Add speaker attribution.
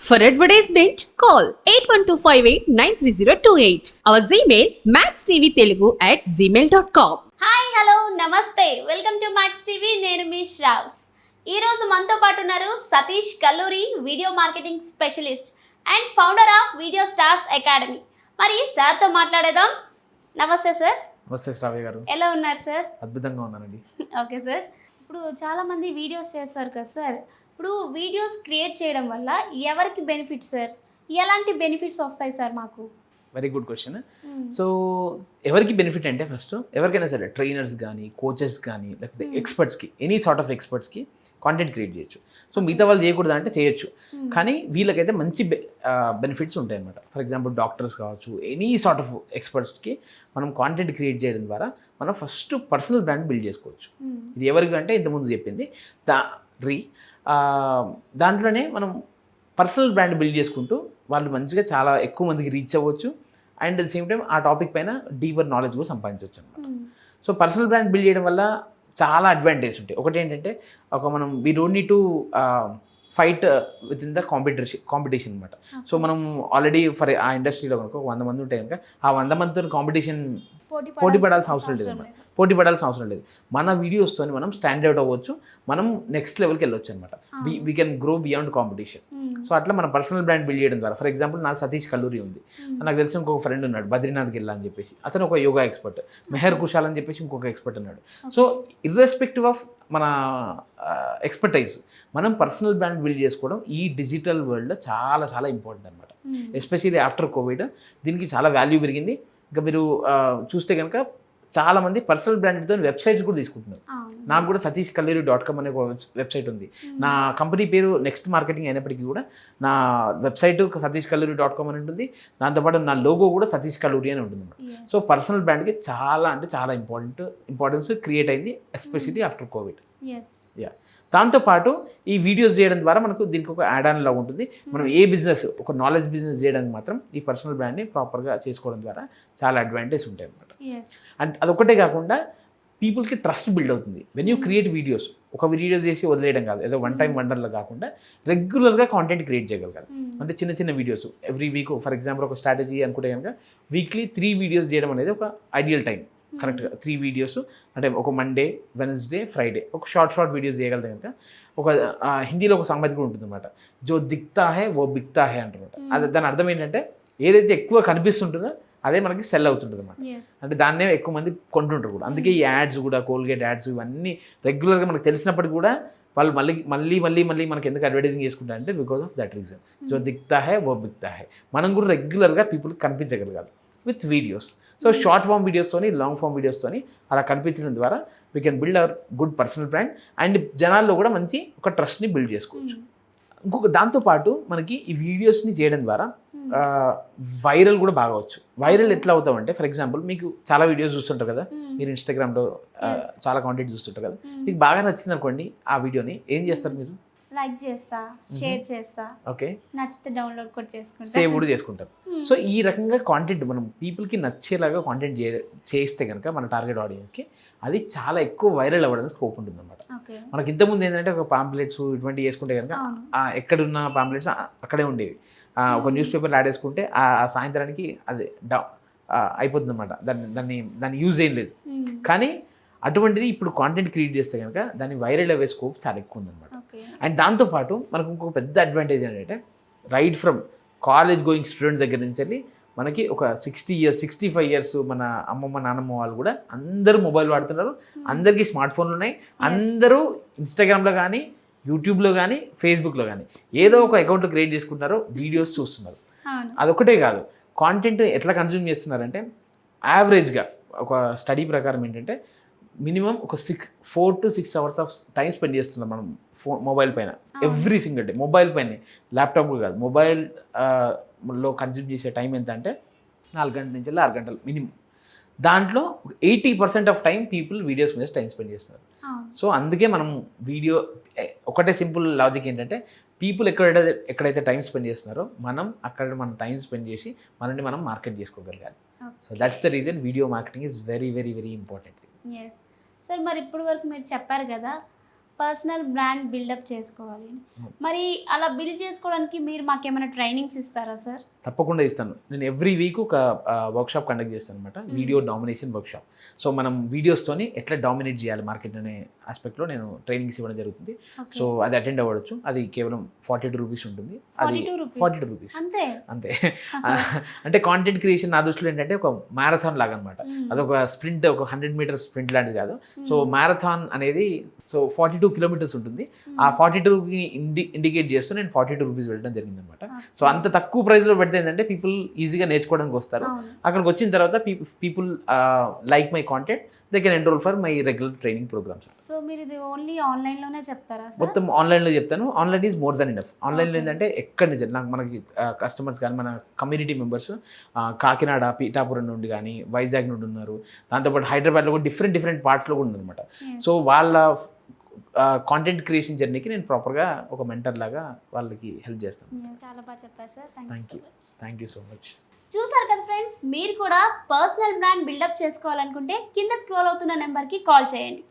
Speaker 1: For advertisement, call 8125893028. Our Gmail maxtvtelugu@gmail.com.
Speaker 2: Hi hello నమస్తే welcome to max TV. నేను మీ శ్రావ్స్. ఈరోజు మనతో పాటు ఉన్నారు Satish Kalluri, video marketing specialist and founder of video stars academy. మరి సార్తో మాట్లాడేద్దాం. నమస్తే సార్.
Speaker 3: నమస్తే శ్రావ్య గారు.
Speaker 2: ఎలా ఉన్నారు సార్?
Speaker 3: అద్భుతంగా ఉన్నానండి.
Speaker 2: Okay sir. ఇప్పుడు చాలామంది వీడియోస్ చేస్తారు కదా సార్. ఇప్పుడు వీడియోస్ క్రియేట్ చేయడం వల్ల ఎవరికి బెనిఫిట్ సార్? ఎలాంటి బెనిఫిట్స్ వస్తాయి సార్ మాకు?
Speaker 3: Very good question. సో ఎవరికి బెనిఫిట్ అంటే ఫస్ట్ ఎవరికైనా సరే ట్రైనర్స్ కానీ, కోచెస్ కానీ, లేకపోతే ఎక్స్పర్ట్స్కి, ఎనీ సార్ట్ ఆఫ్ ఎక్స్పర్ట్స్కి కాంటెంట్ క్రియేట్ చేయొచ్చు. సో మిగతా వాళ్ళు చేయకూడదు అంటే చేయొచ్చు, కానీ వీళ్ళకైతే మంచి బెనిఫిట్స్ ఉంటాయి అన్నమాట. ఫర్ ఎగ్జాంపుల్ డాక్టర్స్ కావచ్చు, ఎనీ సార్ట్ ఆఫ్ ఎక్స్పర్ట్స్కి మనం కాంటెంట్ క్రియేట్ చేయడం ద్వారా మనం ఫస్ట్ పర్సనల్ బ్రాండ్ బిల్డ్ చేసుకోవచ్చు. ఇది ఎవరికి అంటే ఇంతకుముందు చెప్పింది దాంట్లోనే మనం పర్సనల్ బ్రాండ్ బిల్డ్ చేసుకుంటూ వాళ్ళు మంచిగా చాలా ఎక్కువ మందికి రీచ్ అవ్వచ్చు and at the same time ఆ టాపిక్ పైన డీపర్ నాలెడ్జ్ కూడా సంపాదించవచ్చు అనమాట. సో పర్సనల్ బ్రాండ్ బిల్డ్ చేయడం వల్ల చాలా అడ్వాంటేజ్ ఉంటాయి. ఒకటి ఏంటంటే మనం we don't need to fight with in the competition అనమాట. సో మనం ఆల్రెడీ ఫర్ ఆ ఇండస్ట్రీలో కనుక 100 మంది ఉంటే కనుక ఆ 100 మందితో కాంపిటీషన్ పోటీ పడాల్సిన అవసరం లేదు అనమాట. మన వీడియోస్తో మనం స్టాండ్ అవుట్ అవ్వచ్చు, మనం నెక్స్ట్ లెవెల్కి వెళ్ళొచ్చు అనమాట. We can grow beyond competition. So అట్లా మన పర్సనల్ బ్రాండ్ బిల్డ్ చేయడం ద్వారా, ఫర్ ఎగ్జాంపుల్ నా సతీష్ కల్లూరి ఉంది, నాకు తెలిసిన ఇంకొక ఫ్రెండ్ ఉన్నాడు బద్రీనాథ్ గిల్లా అని చెప్పేసి, అతను ఒక యోగా ఎక్స్పర్ట్. మెహర్ కుషాల్ అని చెప్పేసి ఇంకొక ఎక్స్పర్ట్ ఉన్నాడు. సో ఇర్రెస్పెక్టివ్ ఆఫ్ మన ఎక్స్పర్టైజ్ మనం పర్సనల్ బ్రాండ్ బిల్డ్ చేసుకోవడం ఈ డిజిటల్ వరల్డ్లో చాలా చాలా ఇంపార్టెంట్ అనమాట. ఎస్పెషల్లీ ఆఫ్టర్ కోవిడ్ దీనికి చాలా వాల్యూ పెరిగింది. ఇంకా మీరు చూస్తే కనుక చాలామంది పర్సనల్ బ్రాండ్తో వెబ్సైట్స్ కూడా తీసుకుంటున్నారు. నాకు కూడా satishkalluri.com అనే ఒక వెబ్సైట్ ఉంది. నా కంపెనీ పేరు నెక్స్ట్ మార్కెటింగ్ అయినప్పటికీ కూడా నా వెబ్సైట్ satishkalluri.com అని ఉంటుంది. దాంతోపాటు నా లోగో కూడా సతీష్ కల్లూరి అని ఉంటుంది. సో పర్సనల్ బ్రాండ్కి చాలా అంటే చాలా ఇంపార్టెన్స్ క్రియేట్ అయింది, ఎస్పెషల్లీ ఆఫ్టర్ కోవిడ్. దాంతోపాటు ఈ వీడియోస్ చేయడం ద్వారా మనకు దీనికి ఒక యాడ్ ఆన్ లా ఉంటుంది. మనం ఏ బిజినెస్, ఒక నాలెడ్జ్ బిజినెస్ చేయడానికి మాత్రం ఈ పర్సనల్ బ్రాండ్ని ప్రాపర్గా చేసుకోవడం ద్వారా చాలా అడ్వాంటేజ్ ఉంటాయి అన్నమాట. అండ్ అదొకటే కాకుండా పీపుల్కి ట్రస్ట్ బిల్డ్ అవుతుంది వెన్ యూ క్రియేట్ వీడియోస్. ఒక వీడియోస్ చేసి వదిలేయడం కాదు, ఏదో వన్ టైం వండర్లో కాకుండా రెగ్యులర్గా కాంటెంట్ క్రియేట్ చేయగలగాలి. అంటే చిన్న చిన్న videos every week, for example ఒక స్ట్రాటజీ అనుకుంటే కనుక వీక్లీ 3 వీడియోస్ చేయడం అనేది ఒక ఐడియల్ టైం. కరెక్ట్గా 3 వీడియోస్ అంటే ఒక మండే, వెనస్డే, ఫ్రైడే ఒక షార్ట్ వీడియోస్ చేయగలితే కనుక ఒక హిందీలో ఒక సామెత కూడా ఉంటుంది అనమాట, జో దిక్తా హే వో బిక్తా హే అంటారనమాట. అది దాని అర్థం ఏంటంటే ఏదైతే ఎక్కువ కనిపిస్తుంటుందో అదే మనకి సెల్ అవుతుంటుంది అనమాట. అంటే దాన్నే ఎక్కువ మంది కొంటుంటారు కూడా. అందుకే ఈ యాడ్స్ కూడా, కోల్గేట్ యాడ్స్ ఇవన్నీ రెగ్యులర్గా మనకు తెలిసినప్పటికీ కూడా వాళ్ళు మళ్ళీ మనకి ఎందుకు అడ్వర్టైజింగ్ చేసుకుంటారంటే బికాస్ ఆఫ్ దట్ రీజన్. జో దిక్తా హే వో బిక్తా హే. మనం కూడా రెగ్యులర్గా పీపుల్కి కనిపించగలగాలి with videos. So short form వీడియోస్తోని, లాంగ్ ఫామ్ వీడియోస్తోని అలా కనిపించడం ద్వారా we can build our good personal brand and జనాల్లో కూడా మంచి ఒక ట్రస్ట్ని బిల్డ్ చేసుకోవచ్చు. ఇంకొక దాంతోపాటు మనకి ఈ వీడియోస్ని చేయడం ద్వారా వైరల్ కూడా బాగా అవచ్చు. వైరల్ ఎట్లా అవుతామంటే, ఫర్ ఎగ్జాంపుల్ మీకు చాలా వీడియోస్ చూస్తుంటారు కదా, మీరు ఇన్స్టాగ్రామ్లో చాలా కాంటెంట్ చూస్తుంటారు కదా, మీకు బాగా నచ్చింది అనుకోండి ఆ వీడియోని, ఏం చేస్తారు మీరు?
Speaker 2: లైక్ చేస్తా, షేర్ చేస్తా,
Speaker 3: ఓకే,
Speaker 2: నచ్చితే డౌన్లోడ్ కూడా చేసుకుంటా,
Speaker 3: సేవ్ కూడా చేసుకుంటారు. సో ఈ రకంగా కాంటెంట్ మనం పీపుల్కి నచ్చేలాగా కాంటెంట్ చేస్తే కనుక మన టార్గెట్ ఆడియన్స్కి అది చాలా ఎక్కువ వైరల్ అవ్వడానికి స్కోప్ ఉంటుంది అనమాట. మనకి ఇంతకుముందు ఏంటంటే ఒక పాంప్లెట్స్ ఇటువంటివి వేసుకుంటే కనుక ఎక్కడున్న పాంప్లెట్స్ అక్కడే ఉండేవి. ఒక న్యూస్ పేపర్లో యాడ్ వేసుకుంటే ఆ సాయంత్రానికి అది అయిపోతుంది అనమాట. దాన్ని యూజ్ ఏం లేదు. కానీ అటువంటిది ఇప్పుడు కాంటెంట్ క్రియేట్ చేస్తే కనుక దాన్ని వైరల్ అయ్యే స్కోప్ చాలా ఎక్కువ ఉందన్నమాట. అండ్ దాంతోపాటు మనకు ఇంకొక పెద్ద అడ్వాంటేజ్ ఏంటంటే, right from college going student దగ్గర నుంచి వెళ్ళి మనకి ఒక 60 years 65 years మన అమ్మమ్మ నాన్నమ్మ వాళ్ళు కూడా అందరూ మొబైల్ వాడుతున్నారు, అందరికీ స్మార్ట్ ఫోన్లు ఉన్నాయి, అందరూ ఇన్స్టాగ్రామ్లో కానీ, యూట్యూబ్లో కానీ, ఫేస్బుక్లో కానీ ఏదో ఒక అకౌంట్ క్రియేట్ చేసుకుంటున్నారు, వీడియోస్ చూస్తున్నారు. అదొకటే కాదు, కాంటెంట్ ఎట్లా కన్జ్యూమ్ చేస్తున్నారంటే యావరేజ్గా ఒక స్టడీ ప్రకారం ఏంటంటే మినిమం ఒక 4 to 6 hours of time spend చేస్తున్నాం మనం మొబైల్ పైన ఎవ్రీ సింగిల్ డే. మొబైల్ పైన, ల్యాప్టాప్ కాదు, మొబైల్లో కన్జ్యూమ్ చేసే టైం ఎంత అంటే 4 గంటల నుంచి 6 గంటలు మినిమం. దాంట్లో 80% ఆఫ్ టైం పీపుల్ వీడియోస్ మీద టైం స్పెండ్ చేస్తున్నారు. సో అందుకే మనం వీడియో ఒకటే సింపుల్ లాజిక్ ఏంటంటే, పీపుల్ ఎక్కడైతే టైం స్పెండ్ చేస్తున్నారో మనం టైం స్పెండ్ చేసి మనల్ని మనం మార్కెట్ చేసుకోగలగాలి. So that's the reason video marketing is very very very important.
Speaker 2: Sir మరి ఇప్పుడు వరకు మీరు చెప్పారు కదా, పర్సనల్ బ్రాండ్ బిల్డప్ చేసుకోవాలి అని. మరి అలా బిల్డ్ చేసుకోవడానికి మీరు మాకేమైనా ట్రైనింగ్స్ ఇస్తారా సార్?
Speaker 3: తప్పకుండా ఇస్తాను. నేను ఎవ్రీ వీక్ ఒక వర్క్షాప్ కండక్ట్ చేస్తాను అనమాట, వీడియో డామినేషన్ వర్క్షాప్. సో మనం వీడియోస్తోని ఎట్లా డామినేట్ చేయాలి మార్కెట్ అనే ఆస్పెక్ట్లో నేను ట్రైనింగ్స్ ఇవ్వడం జరుగుతుంది. సో అది అటెండ్ అవ్వచ్చు. అది కేవలం 42 రూపీస్ ఉంటుంది. అది 42 రూపీస్
Speaker 2: అంతే.
Speaker 3: అంతే. అంటే కాంటెంట్ క్రియేషన్ నా దృష్టిలో ఏంటంటే ఒక మ్యారథాన్ లాగా అనమాట. అదొక స్ప్రింట్, ఒక 100 మీటర్స్ స్ప్రింట్ లాంటిది కాదు. సో మ్యారథాన్ అనేది 42 కిలోమీటర్స్ ఉంటుంది. ఆ 42కి ఇండికేట్ చేస్తూ నేను 42 రూపీస్ పెట్టడం జరిగింది అనమాట. సో అంత తక్కువ ప్రైస్లో పెడితే ఏంటంటే పీపుల్ ఈజీగా నేర్చుకోవడానికి వస్తారు. అక్కడికి వచ్చిన తర్వాత people like my content, they can enroll for my regular training programmes.
Speaker 2: So మీరు ఇది ఓన్లీ ఆన్లైన్లోనే చెప్తారా సార్?
Speaker 3: మొత్తం ఆన్లైన్లో చెప్తాను. Online is more than enough. ఆన్లైన్లో ఏంటంటే ఎక్కడి నుంచి నాకు మనకి కస్టమర్స్ కానీ మన కమ్యూనిటీ మెంబర్స్ కాకినాడ, పీఠాపురం నుండి కానీ, వైజాగ్ నుండి ఉన్నారు. దాంతోపాటు హైదరాబాద్లో కూడా డిఫరెంట్ పార్ట్స్లో కూడా ఉందన్నమాట. సో వాళ్ళ కాంటెంట్ క్రియేషన్ జర్నీకి నేను ప్రాపర్గా ఒక మెంటర్ లాగా వాళ్ళకి హెల్ప్ చేస్తాను.
Speaker 2: చాలా బాగా చెప్పారు sir.
Speaker 3: Thank you so much.
Speaker 2: చూసారు కదా ఫ్రెండ్స్, మీరు కూడా పర్సనల్ బ్రాండ్ బిల్డప్ చేసుకోవాలనుకుంటే కింద స్క్రోల్ అవుతున్న నెంబర్కి కాల్ చేయండి.